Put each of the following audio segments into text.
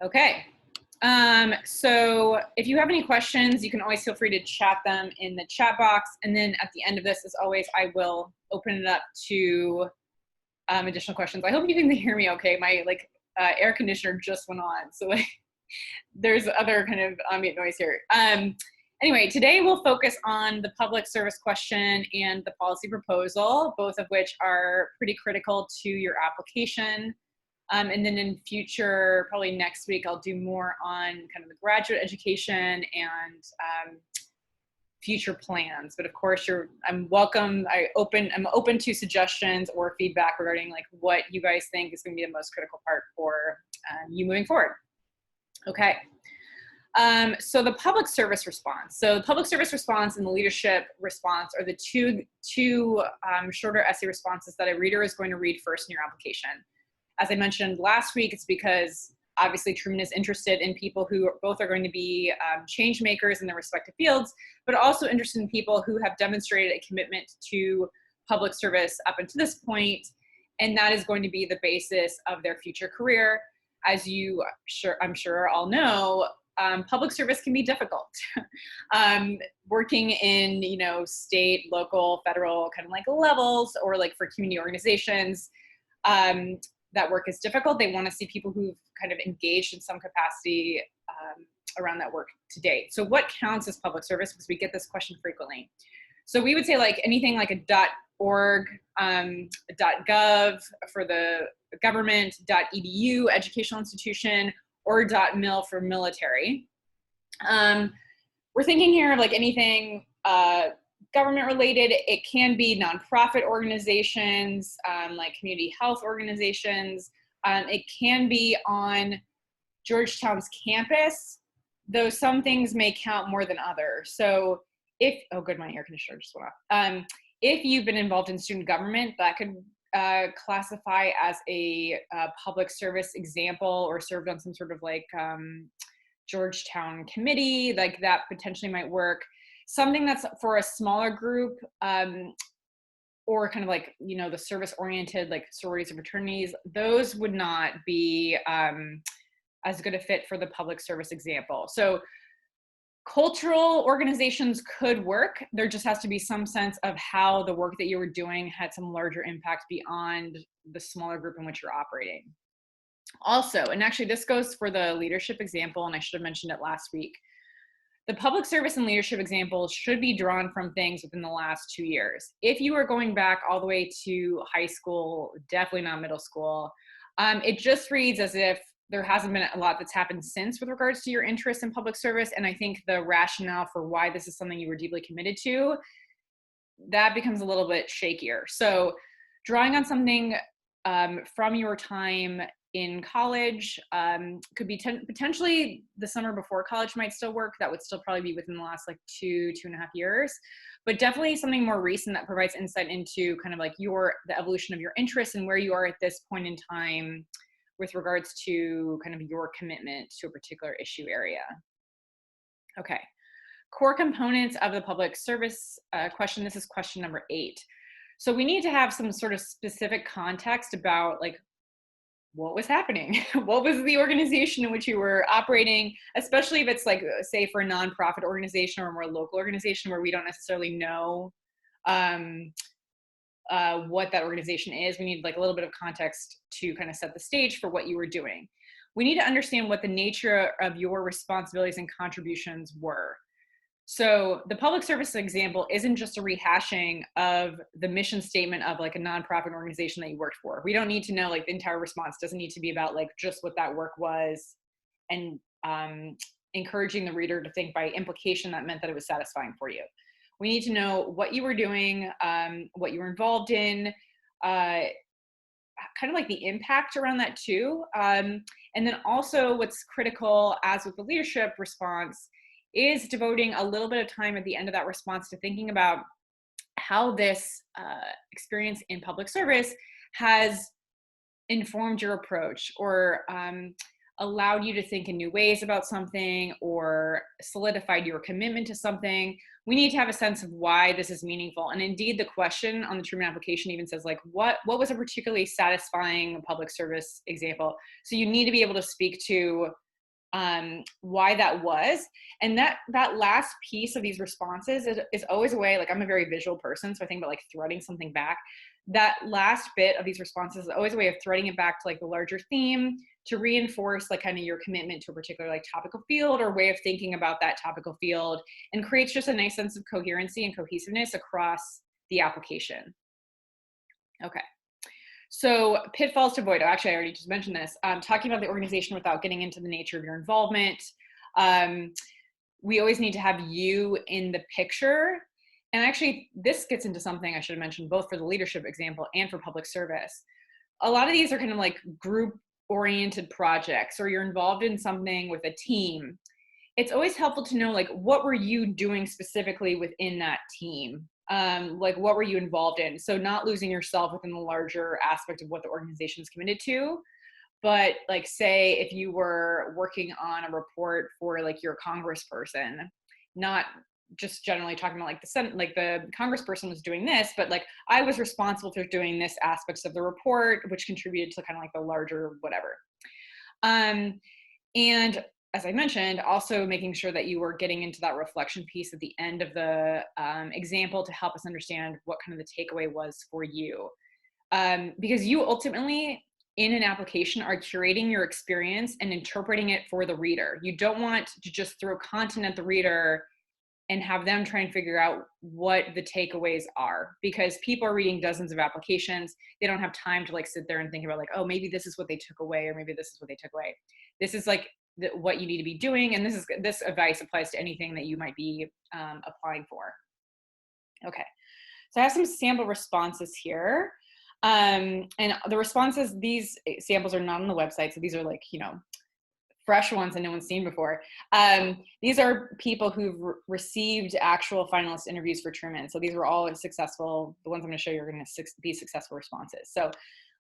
Okay. So if you have any questions, you can always feel free to chat them in the chat box. And then at the end of this, as always, I will open it up to additional questions. I hope you can hear me okay. My air conditioner just went on. So there's other kind of ambient noise here. Anyway, today we'll focus on the public service question and the policy proposal, both of which are pretty critical to your application. And then in future, probably next week, I'll do more on kind of the graduate education and future plans. But of course, I'm welcome. I'm open to suggestions or feedback regarding like what you guys think is going to be the most critical part for you moving forward. Okay. So the public service response. So the public service response and the leadership response are the two shorter essay responses that a reader is going to read first in your application. As I mentioned last week, it's because obviously Truman is interested in people who both are going to be change makers in their respective fields, but also interested in people who have demonstrated a commitment to public service up until this point, and that is going to be the basis of their future career. As I'm sure all know, public service can be difficult. Working in state, local, federal kind of like levels, or like for community organizations, that work is difficult. They want to see people who've kind of engaged in some capacity around that work to date. So what counts as public service? Because we get this question frequently. So we would say like anything like a .org, .gov for the government, .edu educational institution, or .mil for military. We're thinking here of like anything government related. It can be nonprofit organizations, like community health organizations. It can be on Georgetown's campus, though some things may count more than others. So oh good, my air conditioner just went off. If you've been involved in student government, that could classify as a public service example, or served on some sort of like Georgetown committee, like that potentially might work. Something that's for a smaller group, or kind of like, the service-oriented, like sororities or fraternities, those would not be as good a fit for the public service example. So cultural organizations could work. There just has to be some sense of how the work that you were doing had some larger impact beyond the smaller group in which you're operating. Also, and actually this goes for the leadership example, and I should have mentioned it last week, the public service and leadership examples should be drawn from things within the last 2 years. If you are going back all the way to high school, definitely not middle school, it just reads as if there hasn't been a lot that's happened since with regards to your interest in public service. And I think the rationale for why this is something you were deeply committed to, that becomes a little bit shakier. So drawing on something from your time in college could be potentially the summer before college might still work. That would still probably be within the last like 2.5 years, but definitely something more recent that provides insight into kind of like the evolution of your interests and where you are at this point in time with regards to kind of your commitment to a particular issue area. Okay, core components of the public service question. This is question number 8. So we need to have some sort of specific context about like what was happening. What was the organization in which you were operating, especially if it's like, say, for a nonprofit organization or a more local organization where we don't necessarily know what that organization is. We need like a little bit of context to kind of set the stage for what you were doing. We need to understand what the nature of your responsibilities and contributions were. So the public service example isn't just a rehashing of the mission statement of like a nonprofit organization that you worked for. We don't need to know, like the entire response doesn't need to be about like just what that work was, and encouraging the reader to think by implication that meant that it was satisfying for you. We need to know what you were doing, what you were involved in, kind of like the impact around that too. And then also what's critical, as with the leadership response, is devoting a little bit of time at the end of that response to thinking about how this experience in public service has informed your approach, or allowed you to think in new ways about something, or solidified your commitment to something. We need to have a sense of why this is meaningful. And indeed, the question on the Truman application even says like, what was a particularly satisfying public service example? So you need to be able to speak to why that was. And that last piece of these responses is always a way, like I'm a very visual person, so I think about like threading something back. That last bit of these responses is always a way of threading it back to like the larger theme, to reinforce like kind of your commitment to a particular like topical field or way of thinking about that topical field, and creates just a nice sense of coherency and cohesiveness across the application. Okay. So pitfalls to avoid. Actually, I already just mentioned this. Talking about the organization without getting into the nature of your involvement. We always need to have you in the picture. And actually, this gets into something I should have mentioned both for the leadership example and for public service. A lot of these are kind of like group-oriented projects, or you're involved in something with a team. It's always helpful to know, like, what were you doing specifically within that team? Like, what were you involved in? So not losing yourself within the larger aspect of what the organization is committed to, but like, say if you were working on a report for like your congressperson, not just generally talking about like the congressperson was doing this, but like I was responsible for doing this aspects of the report, which contributed to kind of like the larger whatever. And as I mentioned, also making sure that you were getting into that reflection piece at the end of the example to help us understand what kind of the takeaway was for you. Because you ultimately, in an application, are curating your experience and interpreting it for the reader. You don't want to just throw content at the reader and have them try and figure out what the takeaways are, because people are reading dozens of applications. They don't have time to like sit there and think about like, oh, maybe this is what they took away, or maybe this is what they took away. This is like what you need to be doing. And this advice applies to anything that you might be applying for. Okay, so I have some sample responses here. And the responses, these samples are not on the website. So these are like, you know, fresh ones that no one's seen before. These are people who've received actual finalist interviews for Truman. So these were all successful. The ones I'm going to show you are going to be successful responses. So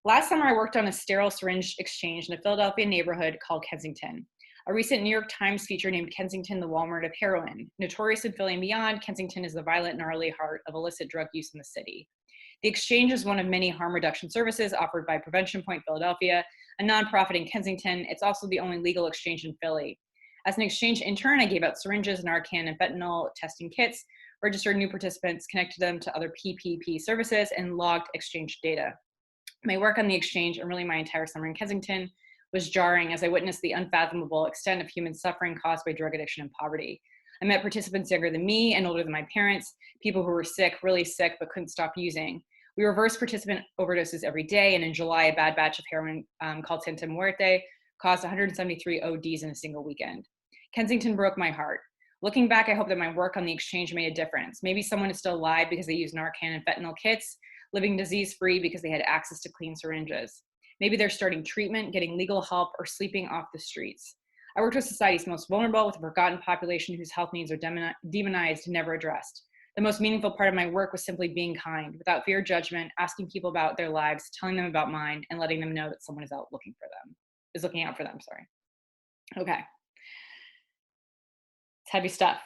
last summer, I worked on a sterile syringe exchange in a Philadelphia neighborhood called Kensington. A recent New York Times feature named Kensington the Walmart of heroin. Notorious in Philly and beyond, Kensington is the violent, gnarly heart of illicit drug use in the city. The exchange is one of many harm reduction services offered by Prevention Point Philadelphia, a nonprofit in Kensington. It's also the only legal exchange in Philly. As an exchange intern, I gave out syringes, Narcan, and fentanyl testing kits, registered new participants, connected them to other PPP services, and logged exchange data. My work on the exchange, and really my entire summer in Kensington, was jarring as I witnessed the unfathomable extent of human suffering caused by drug addiction and poverty. I met participants younger than me and older than my parents, people who were sick, really sick, but couldn't stop using. We reversed participant overdoses every day, and in July, a bad batch of heroin called Santa Muerte caused 173 ODs in a single weekend. Kensington broke my heart. Looking back, I hope that my work on the exchange made a difference. Maybe someone is still alive because they use Narcan and fentanyl kits, living disease-free because they had access to clean syringes. Maybe they're starting treatment, getting legal help, or sleeping off the streets. I worked with society's most vulnerable, with a forgotten population whose health needs are demonized and never addressed. The most meaningful part of my work was simply being kind, without fear or judgment, asking people about their lives, telling them about mine, and letting them know that someone is looking out for them, sorry. Okay. It's heavy stuff.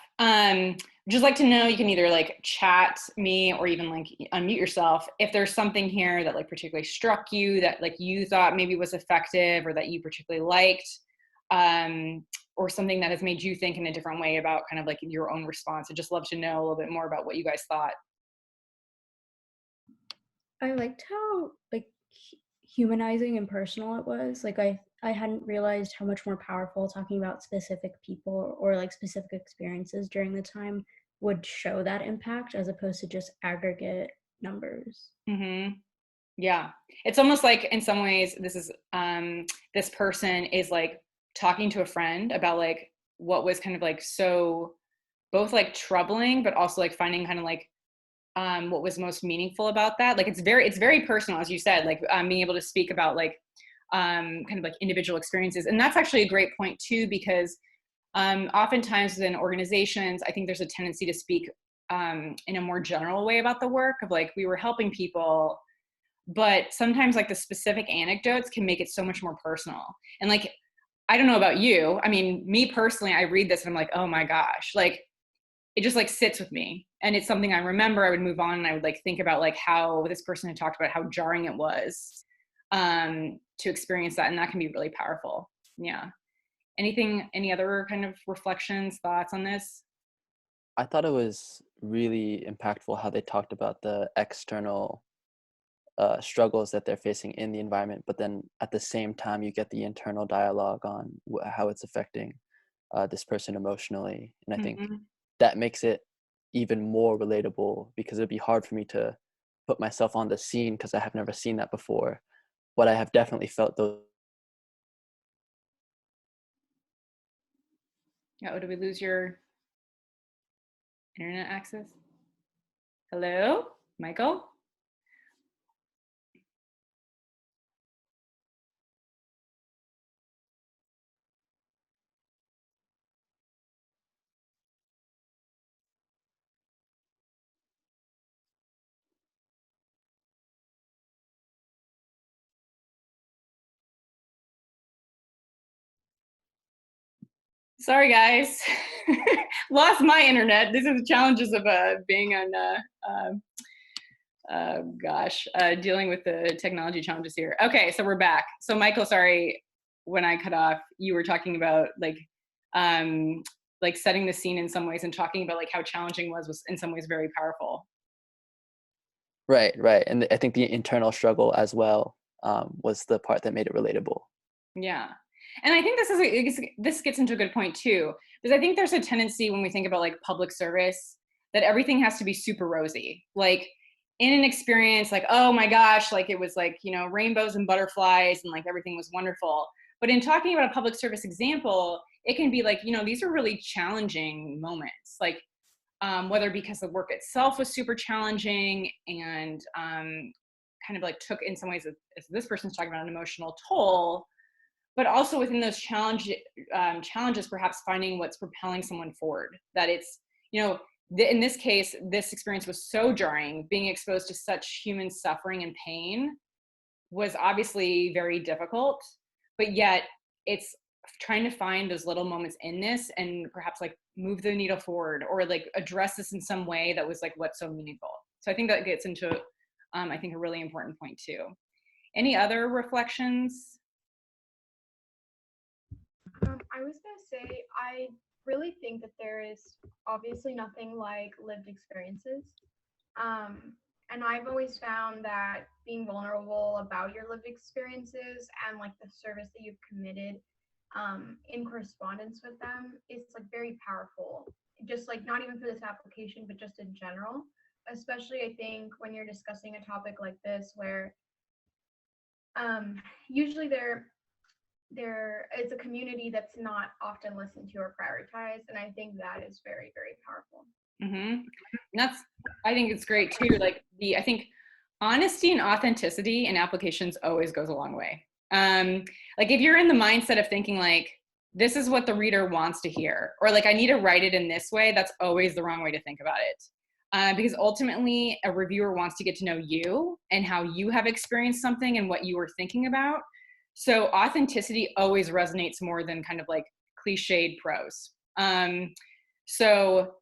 Just like to know, you can either like chat me or even like unmute yourself if there's something here that like particularly struck you, that like you thought maybe was effective or that you particularly liked, or something that has made you think in a different way about kind of like your own response. I'd just love to know a little bit more about what you guys thought. I liked how like humanizing and personal it was. Like I hadn't realized how much more powerful talking about specific people or like specific experiences during the time would show that impact as opposed to just aggregate numbers. Mm-hmm. Yeah, it's almost like in some ways this person is like talking to a friend about like what was kind of like so both like troubling, but also like finding kind of like what was most meaningful about that. Like it's very personal, as you said, like being able to speak about like kind of like individual experiences. And that's actually a great point too, because oftentimes within organizations, I think there's a tendency to speak in a more general way about the work of like, we were helping people, but sometimes like the specific anecdotes can make it so much more personal. And like, I don't know about you. I mean, me personally, I read this and I'm like, oh my gosh, like it just like sits with me. And it's something I remember. I would move on and I would like think about like how this person had talked about how jarring it was to experience that. And that can be really powerful. Yeah. Any other kind of reflections, thoughts on this? I thought it was really impactful how they talked about the external struggles that they're facing in the environment, but then at the same time, you get the internal dialogue on how it's affecting this person emotionally. And I think Mm-hmm. that makes it even more relatable because it'd be hard for me to put myself on the scene because I have never seen that before. But I have definitely felt those. Oh, did we lose your internet access? Hello, Michael? Sorry, guys. Lost my internet. These are the challenges of being on, dealing with the technology challenges here. Okay, so we're back. So Michael, sorry, when I cut off, you were talking about like setting the scene in some ways and talking about like how challenging was in some ways very powerful. Right, right. And I think the internal struggle as well was the part that made it relatable. Yeah. And I think this gets into a good point too, because I think there's a tendency when we think about like public service that everything has to be super rosy. Like in an experience, like, oh my gosh, like it was like, you know, rainbows and butterflies and like everything was wonderful. But in talking about a public service example, it can be like, you know, these are really challenging moments. Like whether because the work itself was super challenging and kind of like took in some ways, as this person's talking about, an emotional toll, but also within those challenges, perhaps finding what's propelling someone forward. That it's, you know, in this case, this experience was so jarring. Being exposed to such human suffering and pain was obviously very difficult, but yet it's trying to find those little moments in this and perhaps like move the needle forward or like address this in some way that was like what's so meaningful. So I think that gets into, I think, a really important point too. Any other reflections? I was gonna say, I really think that there is obviously nothing like lived experiences. Um, and I've always found that being vulnerable about your lived experiences and like the service that you've committed in correspondence with them is like very powerful. Just like not even for this application, but just in general. Especially, I think when you're discussing a topic like this, where usually there is a community that's not often listened to or prioritized, and I think that is very, very powerful. Mm-hmm. And I think it's great too. Like I think honesty and authenticity in applications always goes a long way. Like if you're in the mindset of thinking like, this is what the reader wants to hear, or like, I need to write it in this way, that's always the wrong way to think about it. Because ultimately a reviewer wants to get to know you and how you have experienced something and what you were thinking about. So authenticity always resonates more than kind of like cliched prose. So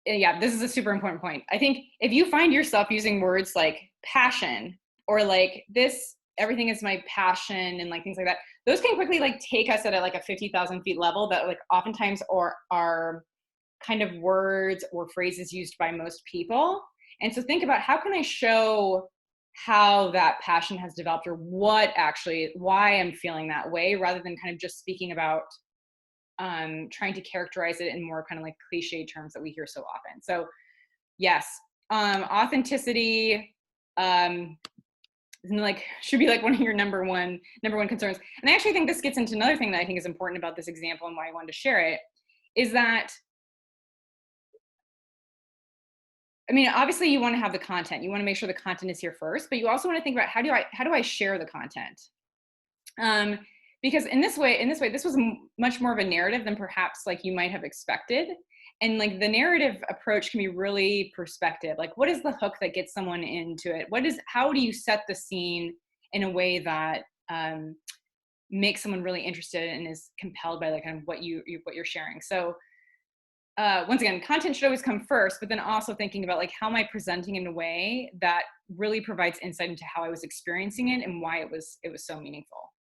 yeah, this is a super important point. I think if you find yourself using words like passion or like this, everything is my passion and like things like that, those can quickly like take us at like a 50,000 feet level that like oftentimes are kind of words or phrases used by most people. And so think about how can I show how that passion has developed or why I'm feeling that way rather than kind of just speaking about trying to characterize it in more kind of like cliche terms that we hear so often. So yes, authenticity like should be like one of your number one concerns. And I actually think this gets into another thing that I think is important about this example and why I wanted to share it is that, I mean, obviously you want to have the content. You want to make sure the content is here first, but you also want to think about how do I share the content? Because in this way, this was much more of a narrative than perhaps like you might have expected. And like the narrative approach can be really perspective. Like what is the hook that gets someone into it? How do you set the scene in a way that makes someone really interested and is compelled by like kind of what you're sharing? So once again, content should always come first, but then also thinking about like how am I presenting in a way that really provides insight into how I was experiencing it and why it was so meaningful.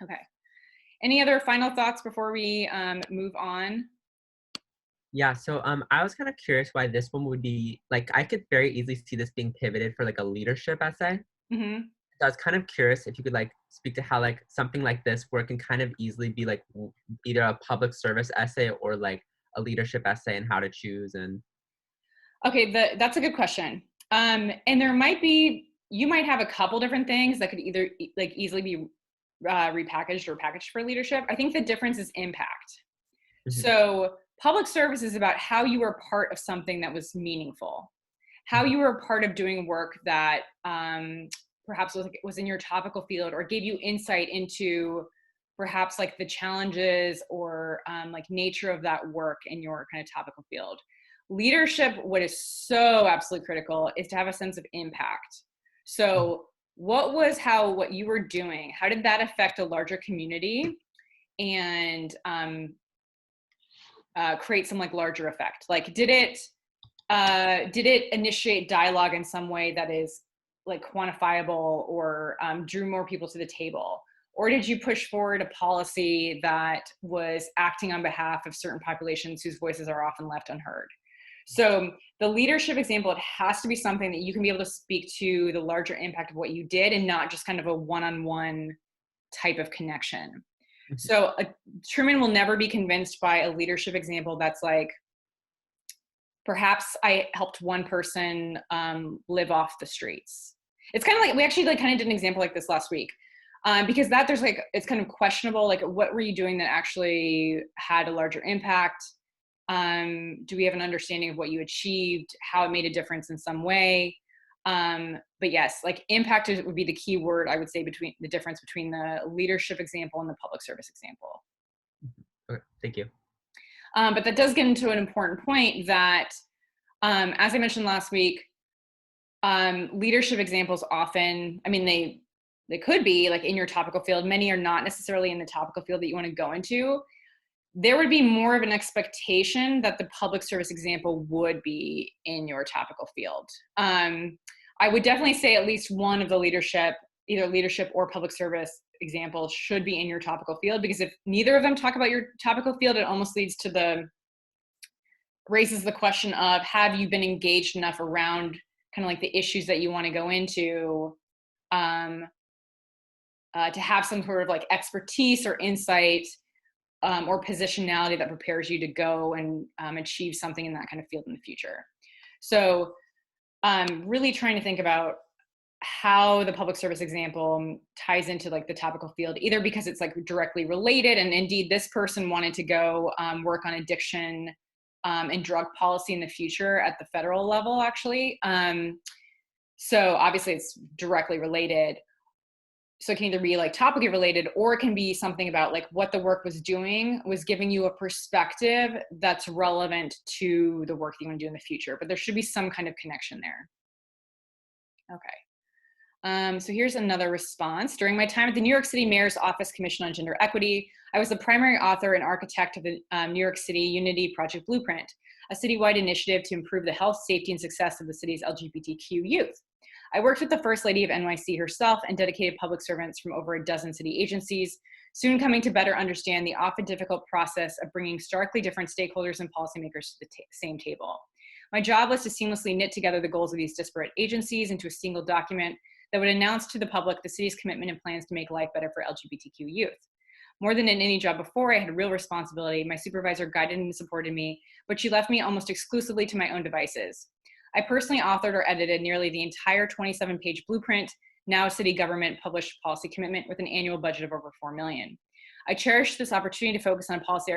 Okay. Any other final thoughts before we move on? Yeah, so I was kind of curious why this one would be like, I could very easily see this being pivoted for like a leadership essay. Mm-hmm. So I was kind of curious if you could like speak to how like something like this where it can kind of easily be like either a public service essay or like a leadership essay and how to choose. And Okay, that's a good question. And you might have a couple different things that could either like easily be repackaged or packaged for leadership. I think the difference is impact. Mhm. So public service is about how you were part of something that was meaningful, how you were a part of doing work that perhaps was in your topical field or gave you insight into perhaps like the challenges or like nature of that work in your kind of topical field. Leadership, what is so absolutely critical is to have a sense of impact. So what you were doing, how did that affect a larger community and create some like larger effect? Like did it initiate dialogue in some way that is like quantifiable or drew more people to the table? Or did you push forward a policy that was acting on behalf of certain populations whose voices are often left unheard? So the leadership example, it has to be something that you can be able to speak to the larger impact of what you did and not just kind of a one-on-one type of connection. So Truman will never be convinced by a leadership example that's like, perhaps I helped one person live off the streets. It's kind of like, we actually like kind of did an example like this last week because that there's like, it's kind of questionable, like what were you doing that actually had a larger impact? Do we have an understanding of what you achieved, how it made a difference in some way? But yes, like impact would be the key word, I would say, between the difference between the leadership example and the public service example. Okay, thank you. But that does get into an important point that, as I mentioned last week, leadership examples often, I mean, they could be like in your topical field. Many are not necessarily in the topical field that you want to go into. There would be more of an expectation that the public service example would be in your topical field. I would definitely say at least one of the either leadership or public service examples should be in your topical field, because if neither of them talk about your topical field, it almost raises the question of, have you been engaged enough around kind of like the issues that you want to go into to have some sort of like expertise or insight or positionality that prepares you to go and achieve something in that kind of field in the future. So really trying to think about how the public service example ties into like the topical field, either because it's like directly related, and indeed this person wanted to go work on addiction and drug policy in the future at the federal level, actually. So obviously it's directly related. So it can either be like topically related, or it can be something about like what the work was doing was giving you a perspective that's relevant to the work that you want to do in the future. But there should be some kind of connection there. Okay. So here's another response. During my time at the New York City Mayor's Office Commission on Gender Equity, I was the primary author and architect of the New York City Unity Project Blueprint, a citywide initiative to improve the health, safety, and success of the city's LGBTQ youth. I worked with the First Lady of NYC herself and dedicated public servants from over a dozen city agencies, soon coming to better understand the often difficult process of bringing starkly different stakeholders and policymakers to the same table. My job was to seamlessly knit together the goals of these disparate agencies into a single document that would announce to the public the city's commitment and plans to make life better for LGBTQ youth. More than in any job before, I had real responsibility. My supervisor guided and supported me, but she left me almost exclusively to my own devices. I personally authored or edited nearly the entire 27-page blueprint, now city government published policy commitment with an annual budget of over $4 million. I cherished this opportunity to focus on a policy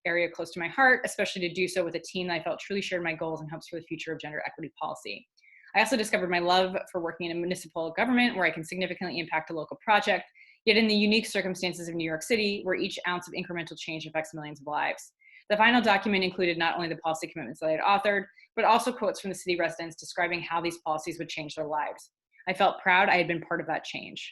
area close to my heart, especially to do so with a team that I felt truly shared my goals and hopes for the future of gender equity policy. I also discovered my love for working in a municipal government where I can significantly impact a local project, yet in the unique circumstances of New York City, where each ounce of incremental change affects millions of lives. The final document included not only the policy commitments that I had authored, but also quotes from the city residents describing how these policies would change their lives. I felt proud I had been part of that change.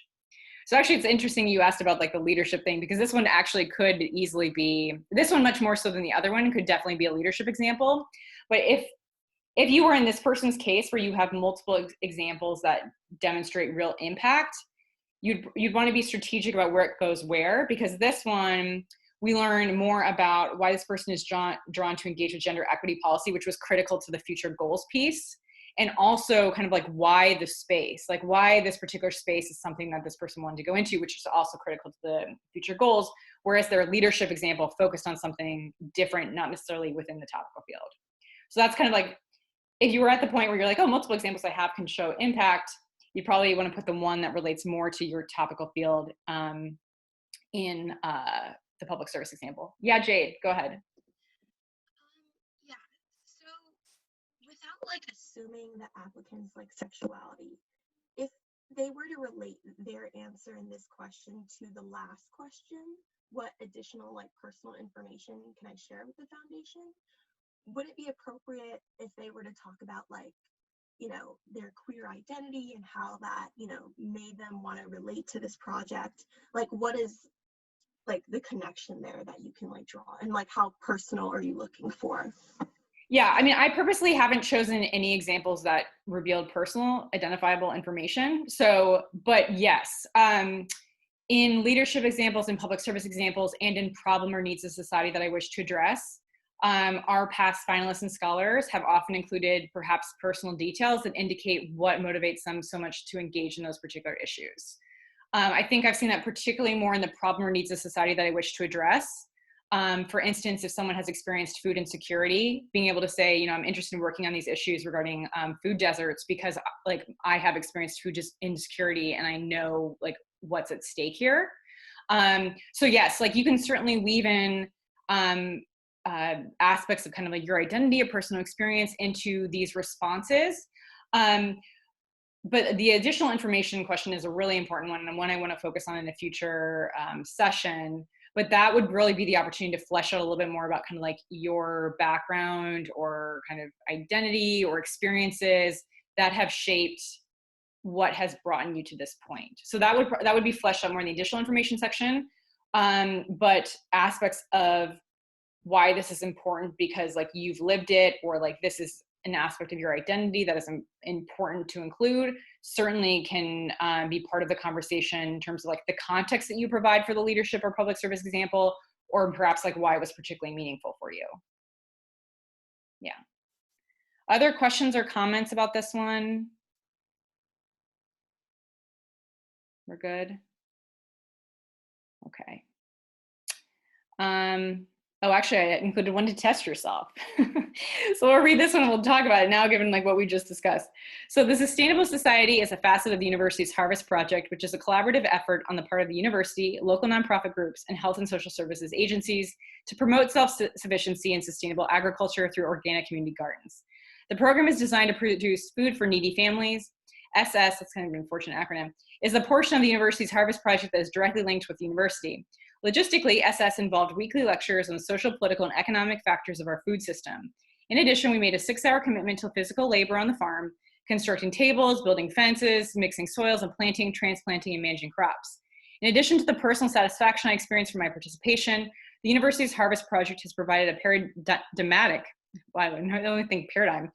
So actually, it's interesting you asked about like the leadership thing, because this one actually could easily be, this one much more so than the other one could definitely be a leadership example. But if you were in this person's case where you have multiple examples that demonstrate real impact, you'd want to be strategic about where it goes where, because this one, we learn more about why this person is drawn to engage with gender equity policy, which was critical to the future goals piece. And also kind of like why the space, like why this particular space is something that this person wanted to go into, which is also critical to the future goals. Whereas their leadership example focused on something different, not necessarily within the topical field. So that's kind of like, if you were at the point where you're like, oh, multiple examples I have can show impact, you probably want to put the one that relates more to your topical field in the public service example. Yeah, Jade, go ahead. Yeah, so without like assuming the applicant's like sexuality, if they were to relate their answer in this question to the last question, what additional like personal information can I share with the foundation? Would it be appropriate if they were to talk about like, you know, their queer identity and how that, you know, made them want to relate to this project? Like, what is like the connection there that you can like draw, and like how personal are you looking for? Yeah, I mean, I purposely haven't chosen any examples that revealed personal identifiable information. So, but yes, in leadership examples, in public service examples, and in problem or needs of society that I wish to address, our past finalists and scholars have often included perhaps personal details that indicate what motivates them so much to engage in those particular issues. I think I've seen that particularly more in the problem or needs of society that I wish to address. For instance, if someone has experienced food insecurity, being able to say, you know, I'm interested in working on these issues regarding food deserts because like I have experienced food insecurity and I know like what's at stake here. So yes, like you can certainly weave in aspects of kind of like your identity or personal experience into these responses. But the additional information question is a really important one, and one I want to focus on in a future session. But that would really be the opportunity to flesh out a little bit more about kind of like your background or kind of identity or experiences that have shaped what has brought you to this point. So that would be fleshed out more in the additional information section. But aspects of why this is important because like you've lived it, or like this is an aspect of your identity that is important to include, certainly can be part of the conversation in terms of like the context that you provide for the leadership or public service example, or perhaps like why it was particularly meaningful for you. Yeah. Other questions or comments about this one? We're good? Okay. Oh, actually, I included one to test yourself. So we'll read this one and we'll talk about it now, given like what we just discussed. So the Sustainable Society is a facet of the university's Harvest Project, which is a collaborative effort on the part of the university, local nonprofit groups, and health and social services agencies to promote self-sufficiency and sustainable agriculture through organic community gardens. The program is designed to produce food for needy families. SS, that's kind of an unfortunate acronym, is a portion of the university's Harvest Project that is directly linked with the university. Logistically, SS involved weekly lectures on the social, political, and economic factors of our food system. In addition, we made a 6-hour commitment to physical labor on the farm, constructing tables, building fences, mixing soils, and planting, transplanting, and managing crops. In addition to the personal satisfaction I experienced from my participation, the university's Harvest Project has provided a paradigmatic, well, I don't only think paradigm,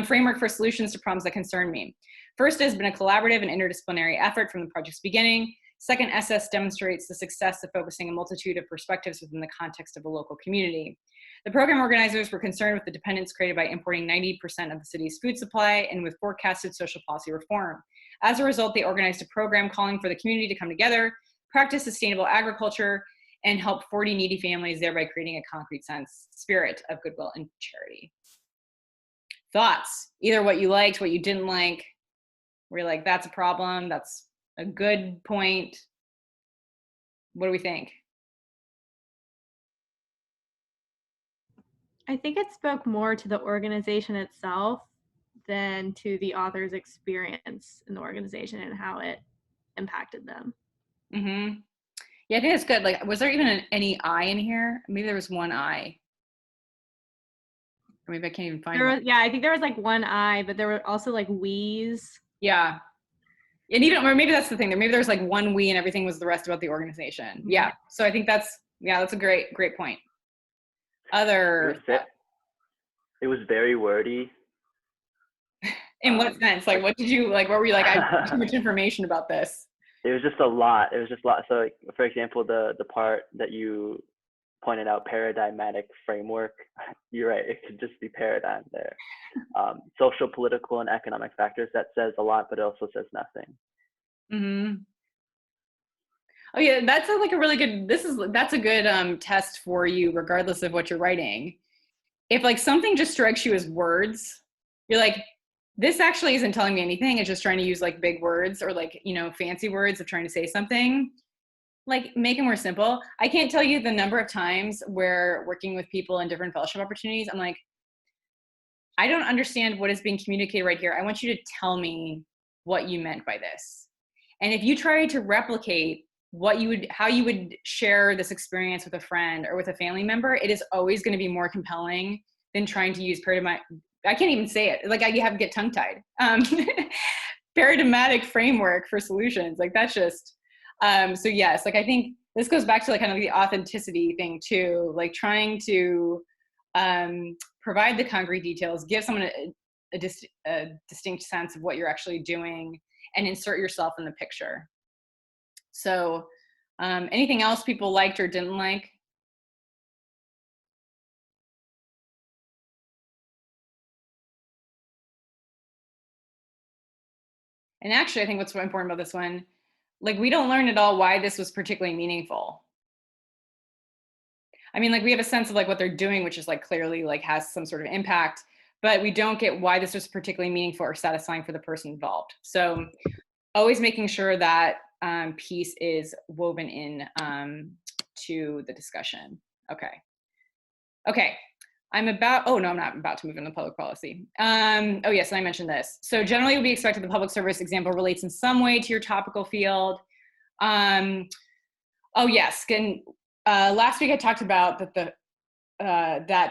framework for solutions to problems that concern me. First, it has been a collaborative and interdisciplinary effort from the project's beginning. Second, SS demonstrates the success of focusing a multitude of perspectives within the context of a local community. The program organizers were concerned with the dependence created by importing 90% of the city's food supply and with forecasted social policy reform. As a result, they organized a program calling for the community to come together, practice sustainable agriculture, and help 40 needy families, thereby creating a concrete spirit of goodwill and charity. Thoughts? Either what you liked, what you didn't like, where you're like, that's a problem, that's a good point. What do we think? I think it spoke more to the organization itself than to the author's experience in the organization and how it impacted them. Mm-hmm. Yeah, I think that's good. Like, was there even any I in here? Maybe there was one I. Or maybe I can't even find it. Yeah, I think there was like one I, but there were also like we's. Yeah. And even, or maybe that's the thing. Maybe there's like one we and everything was the rest about the organization. Yeah. So I think that's a great point. Other. It was very wordy. In what sense? Like, what did you, like, what were you like, I have too much information about this? it was just a lot. It was just a lot. So, like, for example, the part that you pointed out, paradigmatic framework. You're right. It could just be paradigm there. Social, political, and economic factors. That says a lot, but it also says nothing. Mm-hmm. Oh yeah, that's like a really good. That's a good test for you, regardless of what you're writing. If like something just strikes you as words, you're like, this actually isn't telling me anything. It's just trying to use like big words or like, you know, fancy words of trying to say something. Like, make it more simple. I can't tell you the number of times where working with people in different fellowship opportunities, I'm like, I don't understand what is being communicated right here. I want you to tell me what you meant by this. And if you try to replicate how you would share this experience with a friend or with a family member, it is always going to be more compelling than trying to use paradigmatic. I can't even say it. Like, you have to get tongue tied. Paradigmatic framework for solutions. Like, that's just, so yes, like I think this goes back to like kind of the authenticity thing too, like trying to provide the concrete details, give someone a distinct sense of what you're actually doing, and insert yourself in the picture. So anything else people liked or didn't like? And actually, I think what's so important about this one, like, we don't learn at all why this was particularly meaningful. I mean, like, we have a sense of like what they're doing, which is like clearly like has some sort of impact, but we don't get why this was particularly meaningful or satisfying for the person involved. So always making sure that piece is woven in to the discussion. Okay. I'm not about to move into public policy. Oh yes, and I mentioned this. So generally it would be expected the public service example relates in some way to your topical field. Oh yes, last week I talked about that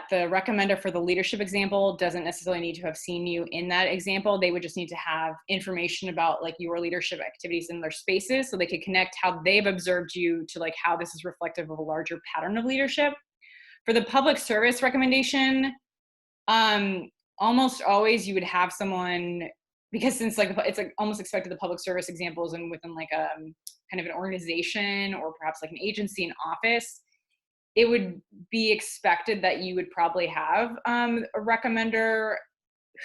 the recommender for the leadership example doesn't necessarily need to have seen you in that example. They would just need to have information about like your leadership activities in their spaces, so they could connect how they've observed you to like how this is reflective of a larger pattern of leadership. For the public service recommendation, almost always you would have someone, because since like it's like almost expected the public service examples and within like a kind of an organization or perhaps like an agency, an office, it would be expected that you would probably have a recommender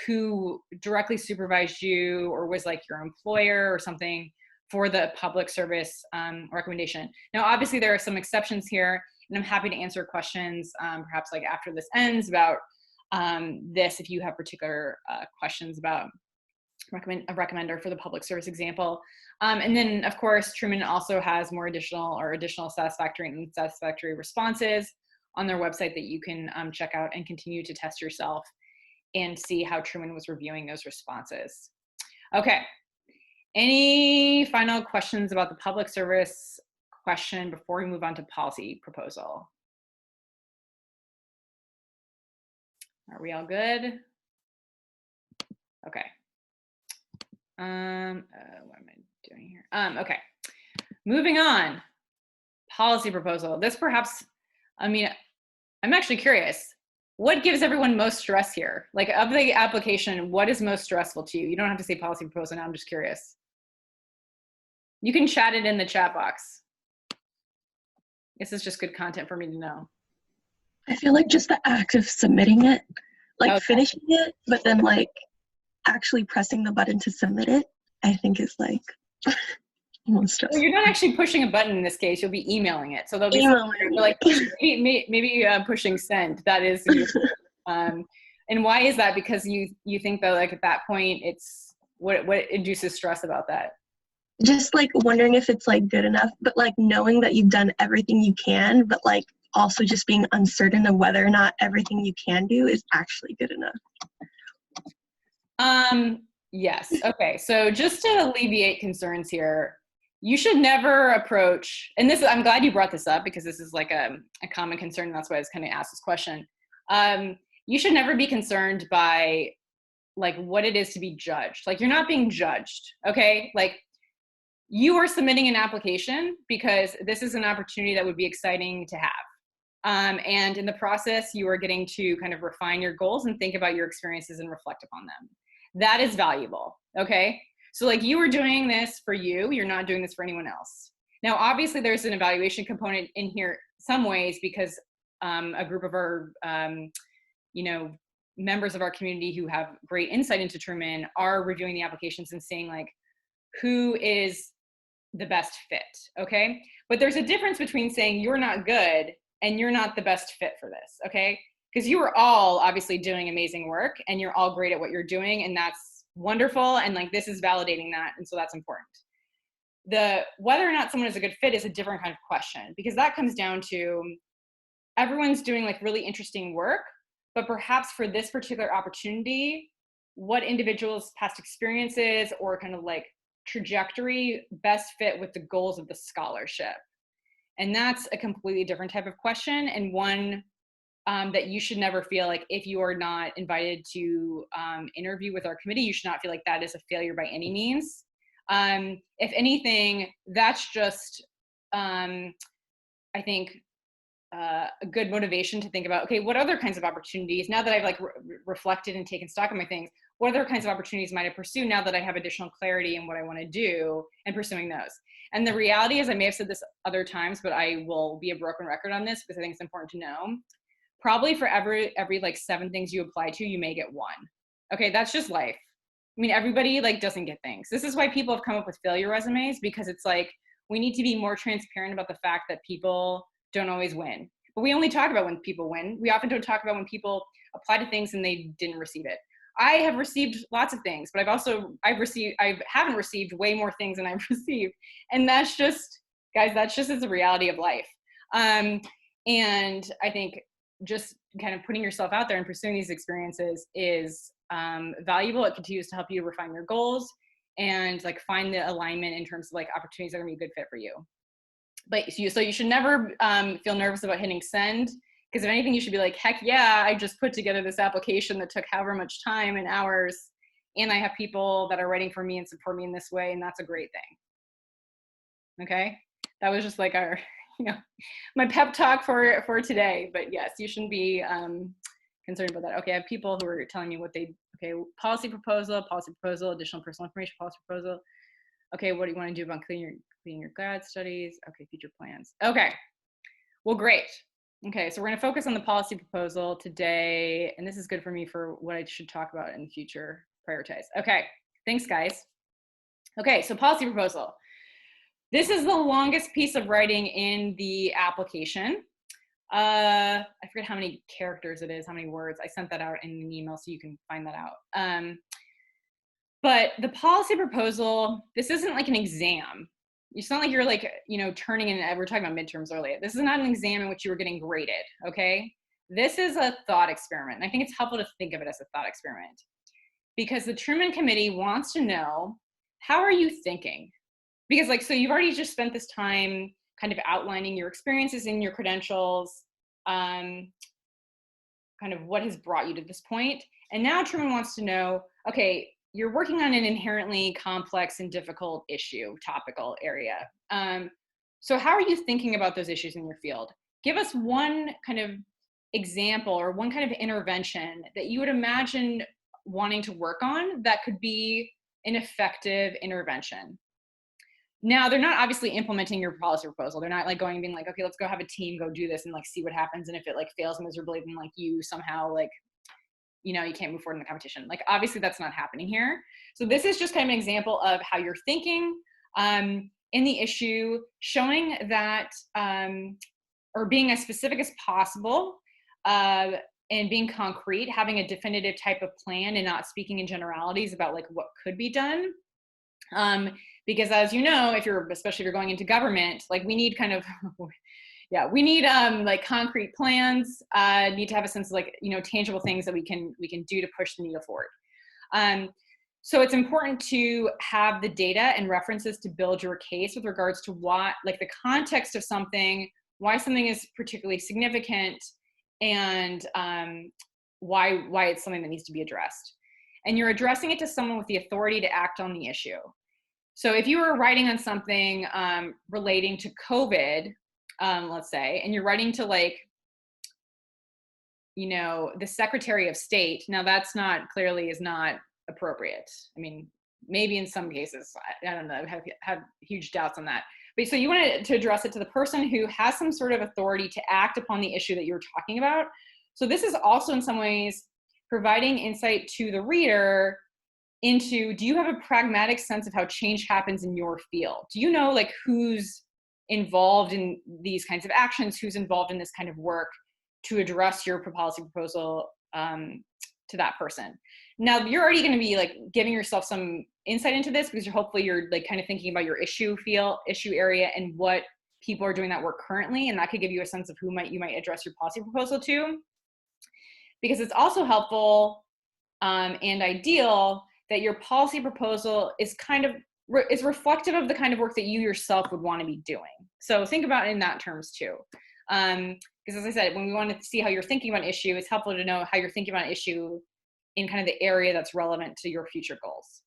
who directly supervised you or was like your employer or something for the public service recommendation. Now, obviously there are some exceptions here, and I'm happy to answer questions perhaps like after this ends about this, if you have particular questions about a recommender for the public service example. And then of course, Truman also has more additional satisfactory and unsatisfactory responses on their website that you can check out and continue to test yourself and see how Truman was reviewing those responses. Okay, any final questions about the public service question before we move on to policy proposal? Are we all good? Okay. What am I doing here? Okay, moving on. Policy proposal. This perhaps, I mean, I'm actually curious. What gives everyone most stress here? Like, of the application, what is most stressful to you? You don't have to say policy proposal now, I'm just curious. You can chat it in the chat box. This is just good content for me to know. I feel like just the act of submitting it, like Okay. finishing it, but then like actually pressing the button to submit it, I think is like almost stressful. Well, you're not actually pushing a button in this case. You'll be emailing it. So there'll be Emailing like maybe pushing send. That is, and why is that? Because you think that like at that point it's what induces stress about that? Just like wondering if it's like good enough, but like knowing that you've done everything you can, but like also just being uncertain of whether or not everything you can do is actually good enough. Yes. Okay. So just to alleviate concerns here, you should never approach, and this, I'm glad you brought this up because this is like a common concern. And that's why I was kind of asked this question. You should never be concerned by like what it is to be judged. Like, you're not being judged. Okay. Like, you are submitting an application because this is an opportunity that would be exciting to have. And in the process, you are getting to kind of refine your goals and think about your experiences and reflect upon them. That is valuable, okay? So like you are doing this for you, you're not doing this for anyone else. Now, obviously there's an evaluation component in here some ways because a group of our, you know, members of our community who have great insight into Truman are reviewing the applications and saying like, who is the best fit, okay? But there's a difference between saying you're not good and you're not the best fit for this, okay? Because you are all obviously doing amazing work and you're all great at what you're doing, and that's wonderful, and like this is validating that, and so that's important. The whether or not someone is a good fit is a different kind of question, because that comes down to everyone's doing like really interesting work, but perhaps for this particular opportunity, what individuals' past experiences or kind of like trajectory best fit with the goals of the scholarship. And that's a completely different type of question, and one that you should never feel like if you are not invited to interview with our committee, you should not feel like that is a failure by any means. If anything, that's just, I think, a good motivation to think about, okay, what other kinds of opportunities, now that I've like reflected and taken stock of my things, what other kinds of opportunities might I pursue now that I have additional clarity in what I want to do, and pursuing those. And the reality is, I may have said this other times, but I will be a broken record on this because I think it's important to know. Probably for every like 7 things you apply to, you may get 1. Okay, that's just life. I mean, everybody like doesn't get things. This is why people have come up with failure resumes, because it's like, we need to be more transparent about the fact that people don't always win. But we only talk about when people win. We often don't talk about when people apply to things and they didn't receive it. I have received lots of things, but I haven't received way more things than I've received. And that's just, guys, that's just the reality of life. And I think just kind of putting yourself out there and pursuing these experiences is valuable. It continues to help you refine your goals and like find the alignment in terms of like opportunities that are gonna be a good fit for you. But so you should never feel nervous about hitting send, because if anything, you should be like, heck yeah, I just put together this application that took however much time and hours, and I have people that are writing for me and support me in this way, and that's a great thing. Okay, that was just like our, you know, my pep talk for today. But yes, you shouldn't be concerned about that. Okay, I have people who are telling me what they, okay, policy proposal, additional personal information, policy proposal. Okay, what do you want to do about cleaning your grad studies? Okay, future plans. Okay, well, great. Okay, so we're gonna focus on the policy proposal today, and this is good for me for what I should talk about in the future, prioritize. Okay, thanks guys. Okay, so policy proposal. This is the longest piece of writing in the application. I forget how many characters it is, how many words. I sent that out in an email so you can find that out. But the policy proposal, this isn't like an exam. It's not like you're like, you know, turning in, we're talking about midterms earlier. This is not an exam in which you were getting graded, okay? This is a thought experiment. And I think it's helpful to think of it as a thought experiment, because the Truman Committee wants to know, how are you thinking? Because like, so you've already just spent this time kind of outlining your experiences and your credentials, kind of what has brought you to this point. And now Truman wants to know, okay, you're working on an inherently complex and difficult issue, topical area. So how are you thinking about those issues in your field? Give us one kind of example or one kind of intervention that you would imagine wanting to work on that could be an effective intervention. Now, they're not obviously implementing your policy proposal. They're not like going and being like, okay, let's go have a team go do this and like see what happens. And if it like fails miserably, then like you somehow like, you know, you can't move forward in the competition. Like, obviously that's not happening here. So this is just kind of an example of how you're thinking in the issue, showing that, or being as specific as possible and being concrete, having a definitive type of plan and not speaking in generalities about like what could be done. Because as you know, especially if you're going into government, like we need kind of, yeah, we need like concrete plans, need to have a sense of like, you know, tangible things that we can do to push the needle forward. So it's important to have the data and references to build your case with regards to what, like the context of something, why something is particularly significant, and why it's something that needs to be addressed. And you're addressing it to someone with the authority to act on the issue. So if you were writing on something relating to COVID, let's say, and you're writing to like, you know, the Secretary of State, now that's not, clearly is not appropriate. I mean, maybe in some cases, I don't know, have huge doubts on that. But so you want to address it to the person who has some sort of authority to act upon the issue that you're talking about. So this is also in some ways providing insight to the reader into, do you have a pragmatic sense of how change happens in your field? Do you know like who's involved in these kinds of actions, who's involved in this kind of work to address your policy proposal to that person? Now you're already going to be like giving yourself some insight into this because hopefully you're like kind of thinking about your issue area and what people are doing that work currently, and that could give you a sense of who you might address your policy proposal to. Because it's also helpful and ideal that your policy proposal is is reflective of the kind of work that you yourself would want to be doing. So think about it in that terms too. Because as I said, when we want to see how you're thinking about an issue, it's helpful to know how you're thinking about an issue in kind of the area that's relevant to your future goals.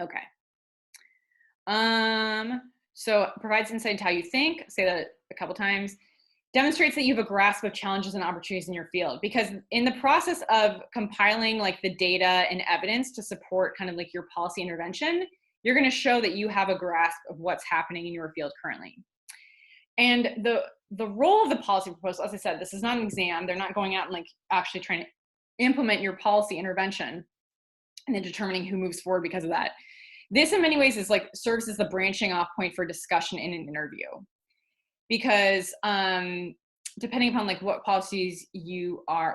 Okay. So provides insight into how you think, say that a couple times. Demonstrates that you have a grasp of challenges and opportunities in your field, because in the process of compiling like the data and evidence to support kind of like your policy intervention, you're going to show that you have a grasp of what's happening in your field currently. And the role of the policy proposal, as I said, this is not an exam. They're not going out and like actually trying to implement your policy intervention and then determining who moves forward because of that. This in many ways is like serves as the branching off point for discussion in an interview. Because depending upon like what policy you are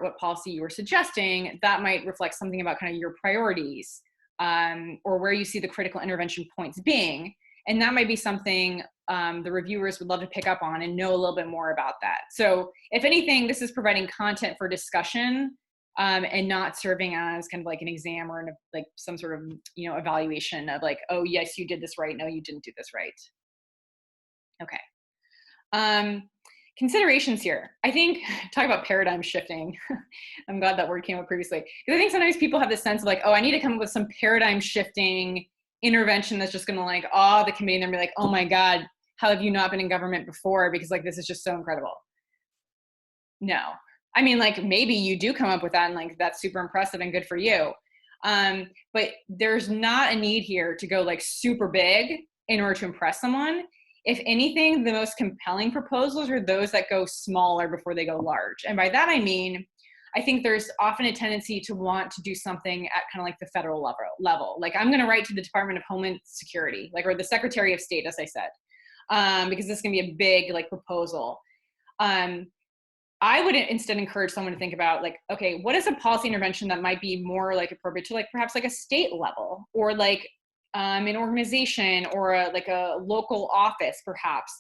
suggesting, that might reflect something about kind of your priorities or where you see the critical intervention points being. And that might be something the reviewers would love to pick up on and know a little bit more about that. So if anything, this is providing content for discussion and not serving as kind of like an exam or like some sort of, you know, evaluation of like, oh, yes, you did this right. No, you didn't do this right. Okay. Considerations here. I think, talk about paradigm shifting. I'm glad that word came up previously. Because I think sometimes people have this sense of like, oh, I need to come up with some paradigm shifting intervention that's just going to like awe the committee and be like, oh my God, how have you not been in government before? Because like, this is just so incredible. No. I mean, like maybe you do come up with that and like, that's super impressive and good for you. But there's not a need here to go like super big in order to impress someone. If anything, the most compelling proposals are those that go smaller before they go large. And by that, I mean, I think there's often a tendency to want to do something at kind of like the federal level. Like I'm going to write to the Department of Homeland Security, like, or the Secretary of State, as I said, because this is going to be a big like proposal. I would instead encourage someone to think about like, okay, what is a policy intervention that might be more like appropriate to like perhaps like a state level or like an organization or like a local office perhaps,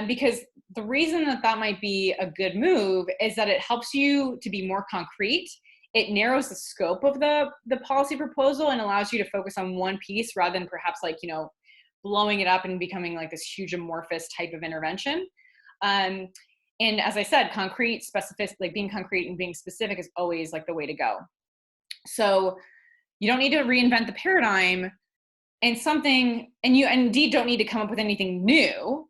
because the reason that might be a good move is that it helps you to be more concrete. It narrows the scope of the policy proposal and allows you to focus on one piece rather than perhaps like, you know, blowing it up and becoming like this huge amorphous type of intervention. And as I said, concrete, specific, like being concrete and being specific is always like the way to go. So you don't need to reinvent the paradigm. And you indeed don't need to come up with anything new.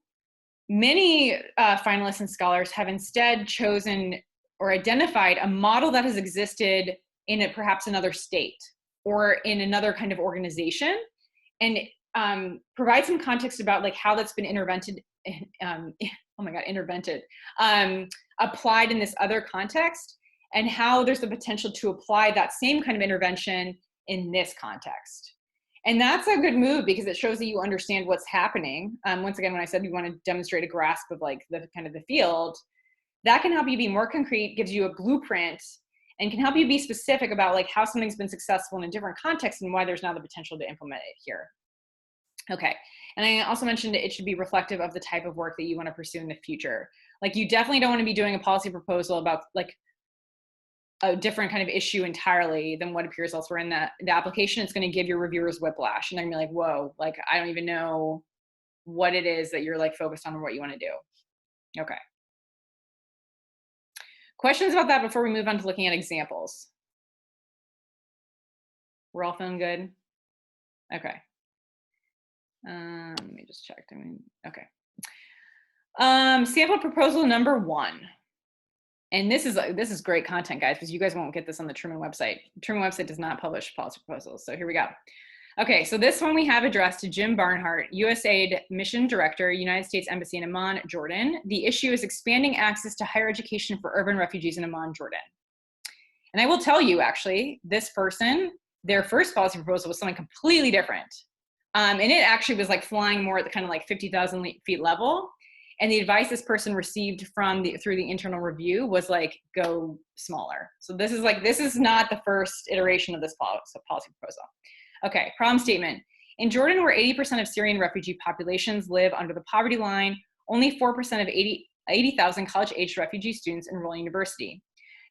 Many finalists and scholars have instead chosen or identified a model that has existed in perhaps another state or in another kind of organization, and provide some context about like how that's been applied in this other context, and how there's the potential to apply that same kind of intervention in this context. And that's a good move because it shows that you understand what's happening. Once again, when I said you want to demonstrate a grasp of like the kind of the field, that can help you be more concrete, gives you a blueprint, and can help you be specific about like how something's been successful in a different context and why there's now the potential to implement it here. Okay, and I also mentioned that it should be reflective of the type of work that you want to pursue in the future. Like you definitely don't want to be doing a policy proposal about like a different kind of issue entirely than what appears elsewhere in the application. It's going to give your reviewers whiplash and they're going to be like, whoa, like I don't even know what it is that you're like focused on or what you want to do. Okay. Questions about that before we move on to looking at examples? We're all feeling good? Okay. Let me just check. Okay. Sample proposal number 1. And this is great content, guys, because you guys won't get this on the Truman website. The Truman website does not publish policy proposals. So here we go. Okay, so this one we have addressed to Jim Barnhart, USAID Mission Director, United States Embassy in Amman, Jordan. The issue is expanding access to higher education for urban refugees in Amman, Jordan. And I will tell you, actually, this person, their first policy proposal was something completely different. And it actually was like flying more at the kind of like 50,000 feet level. And the advice this person received through the internal review was like, go smaller. So this is not the first iteration of this policy proposal. Okay, problem statement. In Jordan, where 80% of Syrian refugee populations live under the poverty line, only 4% of 80,000 college-aged refugee students enroll in university.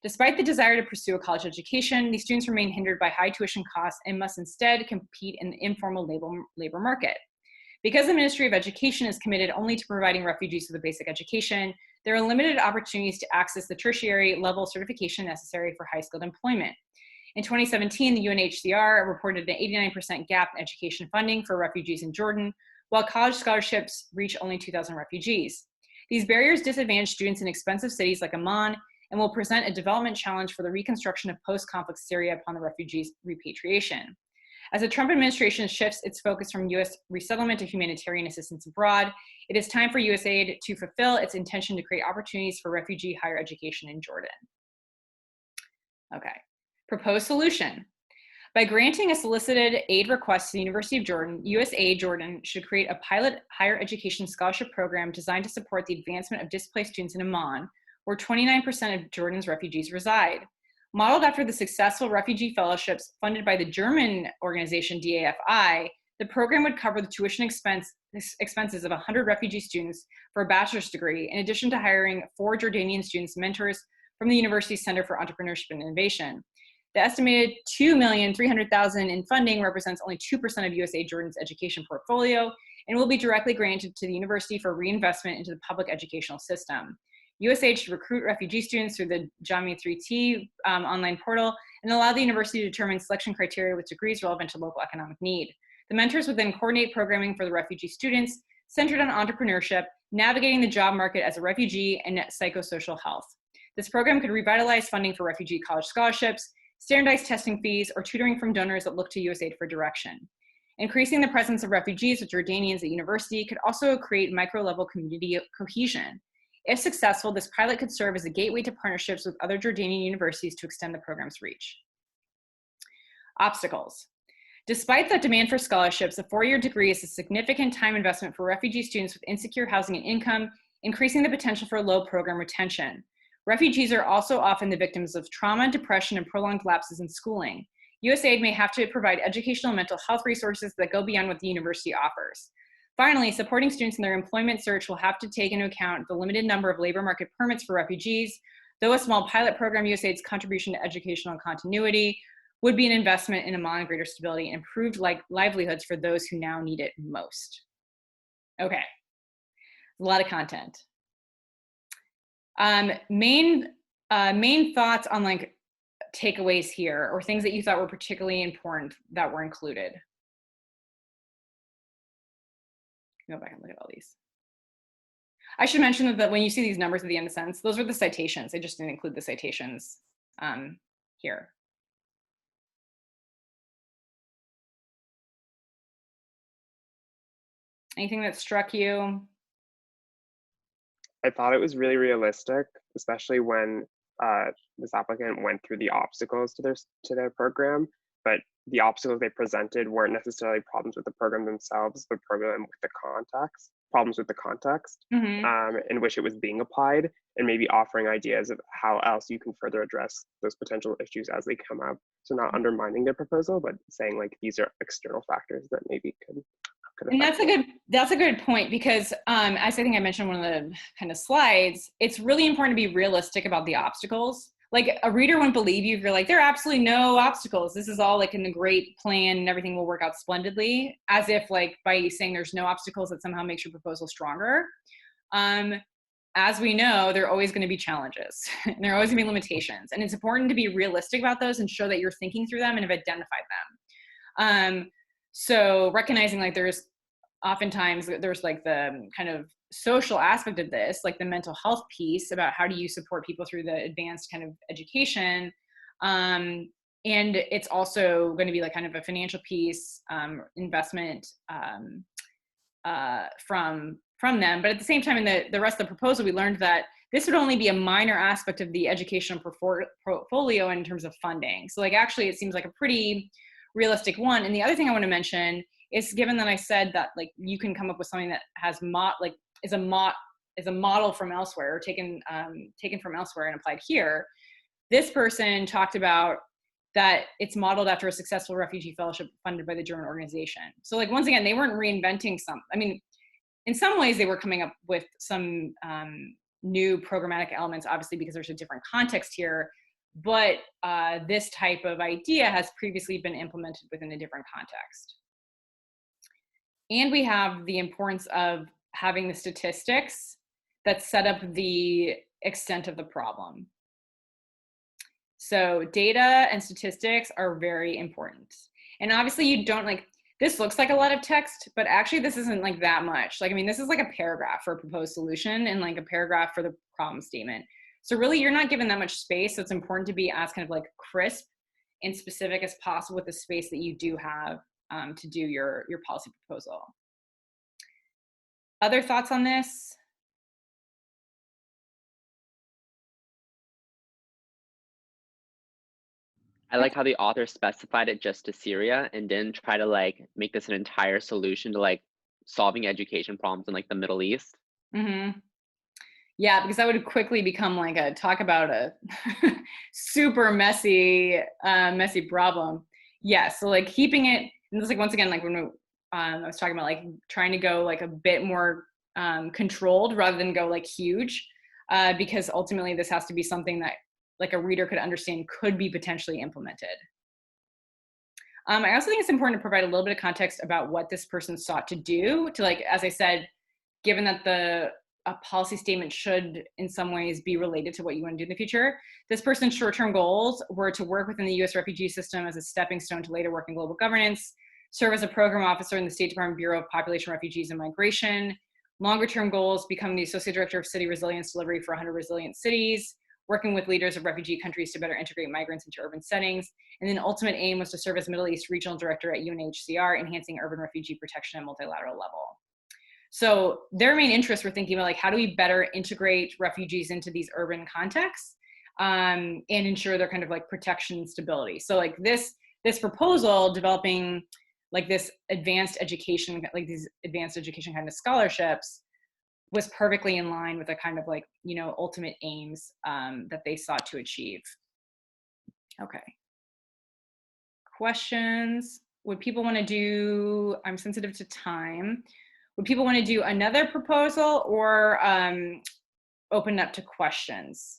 Despite the desire to pursue a college education, these students remain hindered by high tuition costs and must instead compete in the informal labor market. Because the Ministry of Education is committed only to providing refugees with a basic education, there are limited opportunities to access the tertiary level certification necessary for high-skilled employment. In 2017, the UNHCR reported an 89% gap in education funding for refugees in Jordan, while college scholarships reach only 2,000 refugees. These barriers disadvantage students in expensive cities like Amman and will present a development challenge for the reconstruction of post-conflict Syria upon the refugees' repatriation. As the Trump administration shifts its focus from U.S. resettlement to humanitarian assistance abroad, it is time for USAID to fulfill its intention to create opportunities for refugee higher education in Jordan. Okay, proposed solution. By granting a solicited aid request to the University of Jordan, USAID Jordan should create a pilot higher education scholarship program designed to support the advancement of displaced students in Amman, where 29% of Jordan's refugees reside. Modeled after the successful refugee fellowships funded by the German organization DAFI, the program would cover the tuition expenses of 100 refugee students for a bachelor's degree, in addition to hiring 4 Jordanian students mentors from the university's Center for Entrepreneurship and Innovation. The estimated $2,300,000 in funding represents only 2% of USAID Jordan's education portfolio and will be directly granted to the university for reinvestment into the public educational system. USAID should recruit refugee students through the Jamia 3T online portal and allow the university to determine selection criteria with degrees relevant to local economic need. The mentors would then coordinate programming for the refugee students centered on entrepreneurship, navigating the job market as a refugee, and psychosocial health. This program could revitalize funding for refugee college scholarships, standardized testing fees, or tutoring from donors that look to USAID for direction. Increasing the presence of refugees with Jordanians at university could also create micro-level community cohesion. If successful, this pilot could serve as a gateway to partnerships with other Jordanian universities to extend the program's reach. Obstacles. Despite the demand for scholarships, a 4-year degree is a significant time investment for refugee students with insecure housing and income, increasing the potential for low program retention. Refugees are also often the victims of trauma, depression, and prolonged lapses in schooling. USAID may have to provide educational and mental health resources that go beyond what the university offers. Finally, supporting students in their employment search will have to take into account the limited number of labor market permits for refugees. Though a small pilot program, USAID's contribution to educational continuity would be an investment in Amman greater stability and improved livelihoods for those who now need it most. Okay, a lot of content. Main thoughts on like takeaways here, or things that you thought were particularly important that were included. Go back and look at all these. I should mention that when you see these numbers at the end of the sentence, those were the citations. I just didn't include the citations here. Anything that struck you? I thought it was really realistic, especially when this applicant went through the obstacles to their program, but the obstacles they presented weren't necessarily problems with the program themselves, but problems with the context in which it was being applied, and maybe offering ideas of how else you can further address those potential issues as they come up. So not undermining their proposal, but saying like these are external factors that maybe could and that's a good point, because as I think I mentioned in one of the kind of slides, it's really important to be realistic about the obstacles. Like a reader wouldn't believe you if you're like, there are absolutely no obstacles. This is all like in the great plan and everything will work out splendidly, as if like by saying there's no obstacles that somehow makes your proposal stronger. As we know, there are always going to be challenges and there are always going to be limitations. And it's important to be realistic about those and show that you're thinking through them and have identified them. So recognizing like there's oftentimes there's like the kind of social aspect of this, like the mental health piece about how do you support people through the advanced kind of education. and it's also going to be like kind of a financial piece, investment from them. But at the same time, in the rest of the proposal, we learned that this would only be a minor aspect of the educational portfolio in terms of funding. So like, actually, it seems like a pretty realistic one. And the other thing I want to mention is, given that I said that like you can come up with something that has is a model from elsewhere, or taken from elsewhere and applied here. This person talked about that it's modeled after a successful refugee fellowship funded by the German organization. So like, once again, they weren't reinventing I mean, in some ways they were coming up with some new programmatic elements, obviously, because there's a different context here, but this type of idea has previously been implemented within a different context. And we have the importance of having the statistics that set up the extent of the problem. So data and statistics are very important. And obviously you don't like, this looks like a lot of text, but actually this isn't like that much. Like, I mean, this is like a paragraph for a proposed solution and like a paragraph for the problem statement. So really you're not given that much space. So it's important to be as kind of like crisp and specific as possible with the space that you do have to do your policy proposal. Other thoughts on this? I like how the author specified it just to Syria and didn't try to like make this an entire solution to like solving education problems in like the Middle East. Mm-hmm. Yeah, because that would quickly become like talk about a super messy problem. Yeah, so like keeping it, and it's like, once again, like when I was talking about like trying to go like a bit more controlled rather than go like huge, because ultimately this has to be something that like a reader could understand could be potentially implemented. I also think it's important to provide a little bit of context about what this person sought to do to, like, as I said, given that a policy statement should in some ways be related to what you want to do in the future. This person's short-term goals were to work within the US refugee system as a stepping stone to later work in global governance, serve as a program officer in the State Department Bureau of Population, Refugees, and Migration. Longer-term goals, become the Associate Director of City Resilience Delivery for 100 Resilient Cities, working with leaders of refugee countries to better integrate migrants into urban settings. And then ultimate aim was to serve as Middle East Regional Director at UNHCR, enhancing urban refugee protection at multilateral level. So their main interests were thinking about like, how do we better integrate refugees into these urban contexts and ensure their kind of like protection and stability. So like this proposal, developing like this advanced education, like these advanced education kind of scholarships, was perfectly in line with the kind of like, you know, ultimate aims that they sought to achieve. Okay. Questions? Would people want to do, I'm sensitive to time. Would people want to do another proposal or open up to questions?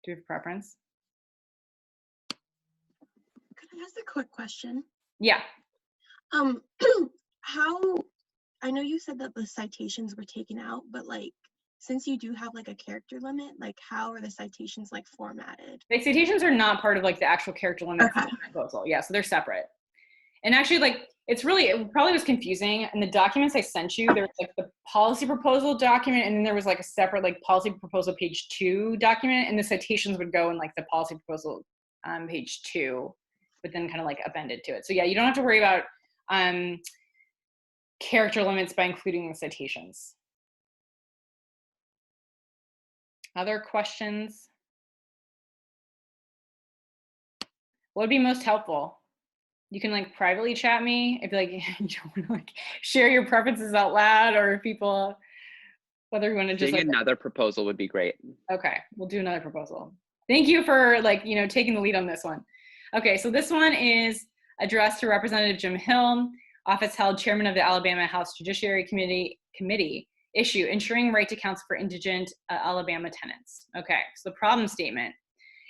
Do you have a preference? Could I ask a quick question? Yeah. How, I know you said that the citations were taken out, but like, since you do have like a character limit, like how are the citations like formatted? The citations are not part of like the actual character limit for the proposal. Yeah, so they're separate. And actually, like, it probably was confusing. In the documents I sent you, there was like the policy proposal document, and then there was like a separate like policy proposal page 2 document, and the citations would go in like the policy proposal page 2, but then kind of like appended to it. So yeah, you don't have to worry about character limits by including the citations. Other questions? What would be most helpful? You can like privately chat me if like you don't want to like share your preferences out loud, or if people, whether you want to just Doing like, another proposal would be great. Okay, we'll do another proposal. Thank you for like, you know, taking the lead on this one. Okay, so this one is addressed to Representative Jim Hill, office held chairman of the Alabama House Judiciary Committee, issue ensuring right to counsel for indigent Alabama tenants. Okay, so the problem statement.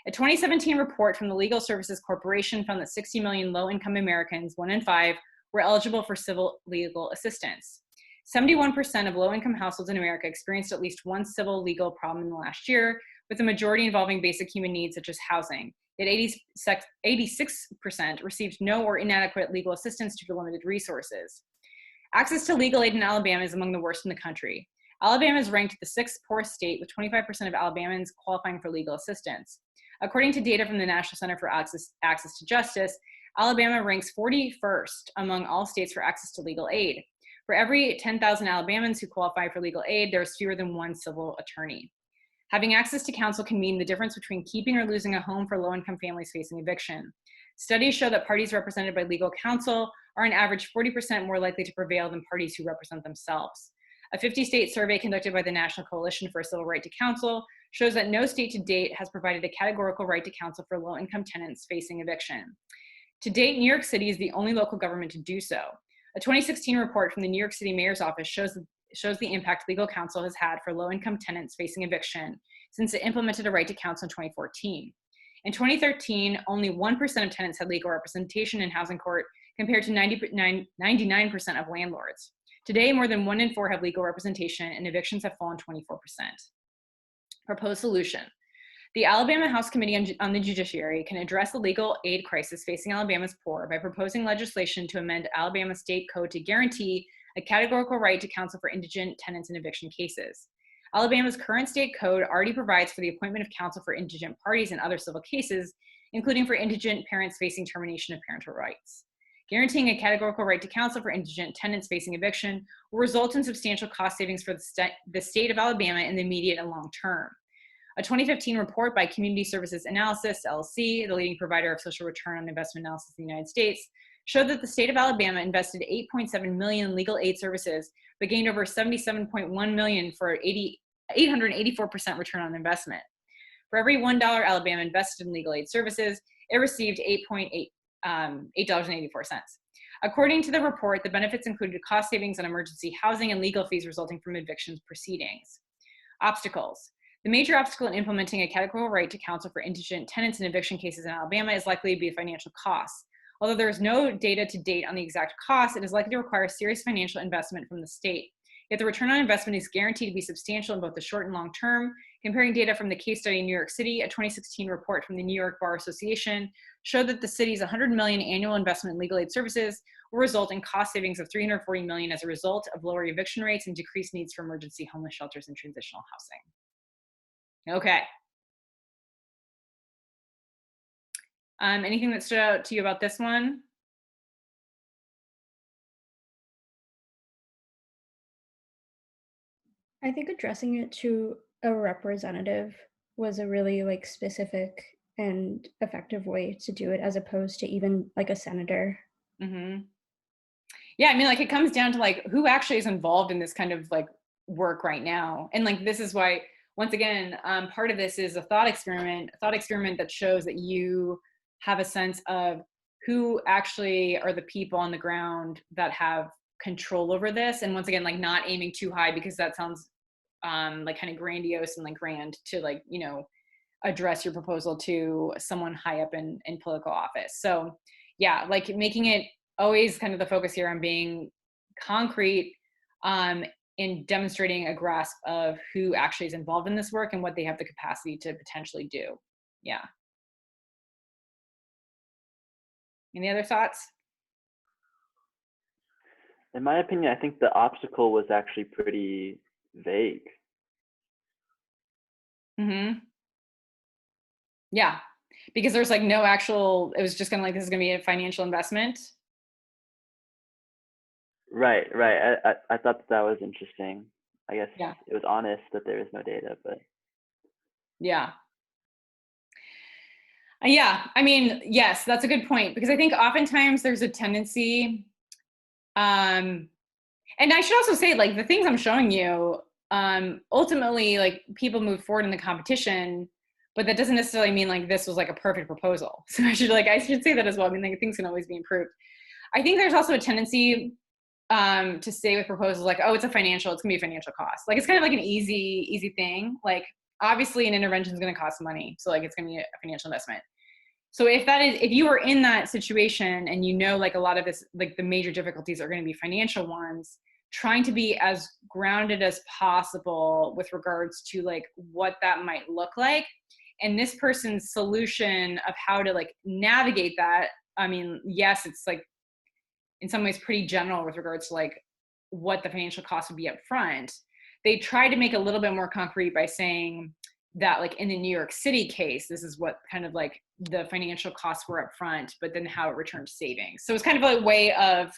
A 2017 report from the Legal Services Corporation found that 60 million low-income Americans, 1 in 5, were eligible for civil legal assistance. 71% of low-income households in America experienced at least one civil legal problem in the last year, with the majority involving basic human needs such as housing. Yet 86% received no or inadequate legal assistance due to limited resources. Access to legal aid in Alabama is among the worst in the country. Alabama is ranked the 6th poorest state, with 25% of Alabamans qualifying for legal assistance. According to data from the National Center for Access to Justice, Alabama ranks 41st among all states for access to legal aid. For every 10,000 Alabamans who qualify for legal aid, there is fewer than one civil attorney. Having access to counsel can mean the difference between keeping or losing a home for low-income families facing eviction. Studies show that parties represented by legal counsel are on average 40% more likely to prevail than parties who represent themselves. A 50-state survey conducted by the National Coalition for a Civil Right to Counsel shows that no state to date has provided a categorical right to counsel for low-income tenants facing eviction. To date, New York City is the only local government to do so. A 2016 report from the New York City Mayor's Office shows the impact legal counsel has had for low-income tenants facing eviction since it implemented a right to counsel in 2014. In 2013, only 1% of tenants had legal representation in housing court compared to 99% of landlords. Today, more than 1 in 4 have legal representation, and evictions have fallen 24%. Proposed solution. The Alabama House Committee on the Judiciary can address the legal aid crisis facing Alabama's poor by proposing legislation to amend Alabama State Code to guarantee a categorical right to counsel for indigent tenants in eviction cases. Alabama's current state code already provides for the appointment of counsel for indigent parties in other civil cases, including for indigent parents facing termination of parental rights. Guaranteeing a categorical right to counsel for indigent tenants facing eviction will result in substantial cost savings for the state of Alabama in the immediate and long term. A 2015 report by Community Services Analysis, LLC, the leading provider of social return on investment analysis in the United States, showed that the state of Alabama invested $8.7 million in legal aid services, but gained over $77.1 million for 884% return on investment. For every $1 Alabama invested in legal aid services, it received $8.84. According to the report, the benefits included cost savings on emergency housing and legal fees resulting from evictions proceedings. Obstacles. The major obstacle in implementing a categorical right to counsel for indigent tenants in eviction cases in Alabama is likely to be financial costs. Although there is no data to date on the exact cost, it is likely to require serious financial investment from the state. Yet the return on investment is guaranteed to be substantial in both the short and long term. Comparing data from the case study in New York City, a 2016 report from the New York Bar Association showed that the city's $100 million annual investment in legal aid services will result in cost savings of $340 million as a result of lower eviction rates and decreased needs for emergency homeless shelters and transitional housing. Okay. Anything that stood out to you about this one? I think addressing it to a representative was a really specific and effective way to do it, as opposed to even a senator. Mm-hmm. Yeah, I mean, it comes down to who actually is involved in this kind of work right now, and this is why, once again, part of this is a thought experiment that shows that you have a sense of who actually are the people on the ground that have control over this, and once again, not aiming too high, because that sounds kind of grandiose and grand to address your proposal to someone high up in political office. So yeah, making it always kind of the focus here on being concrete in demonstrating a grasp of who actually is involved in this work and what they have the capacity to potentially do. Yeah. Any other thoughts? In my opinion, I think the obstacle was actually pretty vague. Mm-hmm. Yeah, because there's no actual, it was just kind of this is going to be a financial investment. Right. I thought that was interesting. I guess Yeah. It was honest that there is no data, but. Yeah. Yeah, I mean, yes, that's a good point, because I think oftentimes there's a tendency, and I should also say, the things I'm showing you, ultimately, people move forward in the competition, but that doesn't necessarily mean this was a perfect proposal. So I should say that as well. I mean, things can always be improved. I think there's also a tendency to say with proposals oh, it's going to be a financial cost. It's kind of an easy thing. Obviously an intervention is going to cost money. So it's going to be a financial investment. So if you are in that situation and a lot of this, the major difficulties are going to be financial ones, trying to be as grounded as possible with regards to what that might look like, and this person's solution of how to navigate that. I mean, yes, it's in some ways pretty general with regards to what the financial cost would be up front. they tried to make it a little bit more concrete by saying that like in the New York City case, this is what kind of like the financial costs were up front, but then how it returned savings. So it's kind of a way of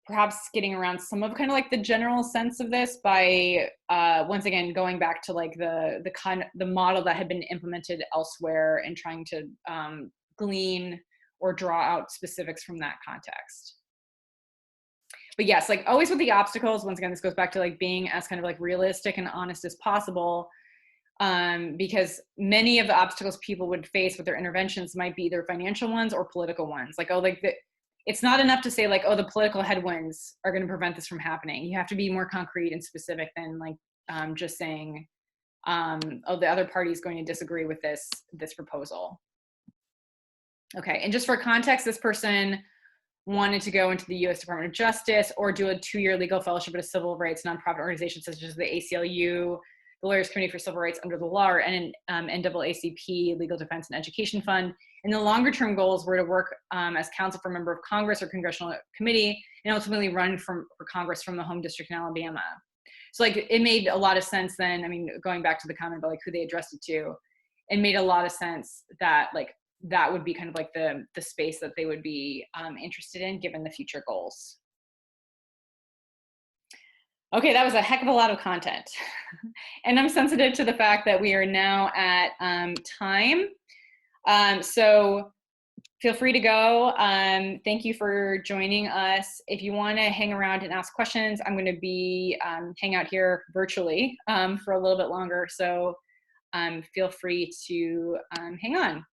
perhaps getting around some of kind of like the general sense of this by once again going back to like the model that had been implemented elsewhere and trying to glean or draw out specifics from that context. But yes, like always with the obstacles, once again, this goes back to like being as kind of like realistic and honest as possible, because many of the obstacles people would face with their interventions might be either financial ones or political ones. Like, oh, like it's not enough to say like, oh, the political headwinds are going to prevent this from happening. You have to be more concrete and specific than like just saying, oh, the other party is going to disagree with this proposal. Okay, and just for context, this person wanted to go into the U.S. Department of Justice or do a 2-year legal fellowship at a civil rights nonprofit organization such as the ACLU, the Lawyers Committee for Civil Rights Under the Law, or NAACP, Legal Defense and Education Fund. And the longer term goals were to work as counsel for a member of Congress or congressional committee and ultimately run for Congress from the home district in Alabama. So like it made a lot of sense then, I mean, going back to the comment about like who they addressed it to, it made a lot of sense that like that would be kind of like the space that they would be interested in given the future goals. Okay, that was a heck of a lot of content. And I'm sensitive to the fact that we are now at time. So feel free to go. Thank you for joining us. If you want to hang around and ask questions, I'm going to be hang out here virtually for a little bit longer. So feel free to hang on.